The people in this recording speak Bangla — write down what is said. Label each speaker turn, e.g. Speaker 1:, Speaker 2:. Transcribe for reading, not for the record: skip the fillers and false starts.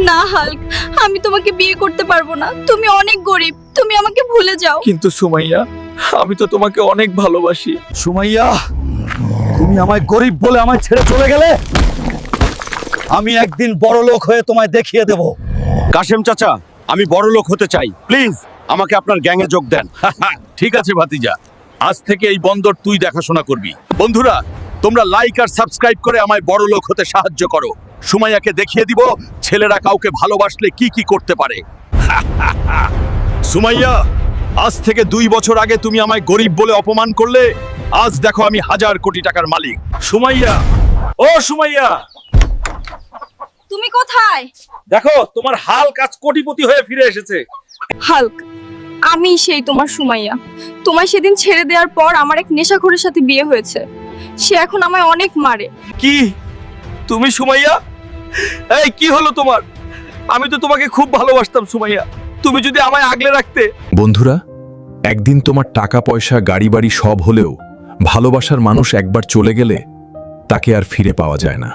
Speaker 1: না হাল্ক, আমি তোমাকে বিয়ে করতে পারবো না। তুমি অনেক গরিব, তুমি আমাকে ভুলে যাও।
Speaker 2: কিন্তু সুমাইয়া, আমি তো তোমাকে অনেক ভালোবাসি।
Speaker 3: সুমাইয়া, তুমি আমায় গরিব বলে আমায় ছেড়ে চলে গেলে, আমি একদিন বড় লোক হয়ে তোমায় দেখিয়ে দেব।
Speaker 4: কাশেম চাচা, আমি বড় লোক হতে চাই, প্লিজ আমাকে আপনার গ্যাংয়ে যোগ দেন। ঠিক আছে ভাতিজা, আজ থেকে এই বন্দর তুই দেখাশোনা করবি। বন্ধুরা, তোমরা লাইক আর সাবস্ক্রাইব করে আমায় বড় লোক হতে সাহায্য করো। সুমাইয়াকে দেখিয়ে দিব ছেলেরা কাউকে ভালোবাসলে কি কি করতে পারে। সুমাইয়া, আজ থেকে 2 বছর আগে তুমি আমায় গরিব বলে অপমান করলে, আজ দেখো আমি 1000 কোটি টাকার মালিক।
Speaker 2: সুমাইয়া, ও সুমাইয়া,
Speaker 1: তুমি কোথায়?
Speaker 2: দেখো তোমার হাল্ক আজ কোটিপতি হয়ে ফিরে এসেছে।
Speaker 1: হাল্ক, আমি সেই তোমার সুমাইয়া। তোমায় সেদিন ছেড়ে দেওয়ার পর আমার এক নেশাখোরের সাথে বিয়ে হয়েছে। সে এখন আমায় অনেক মারে।
Speaker 2: কি? তুমি সুমাইয়া? এই কি হলো তোমার? আমি তো তোমাকে খুব ভালোবাসতাম সুমাইয়া। তুমি যদি আমায় আগলে রাখতে।
Speaker 5: বন্ধুরা, একদিন তোমার টাকা পয়সা গাড়ি বাড়ি সব হলেও ভালোবাসার মানুষ একবার চলে গেলে তাকে আর ফিরে পাওয়া যায় না।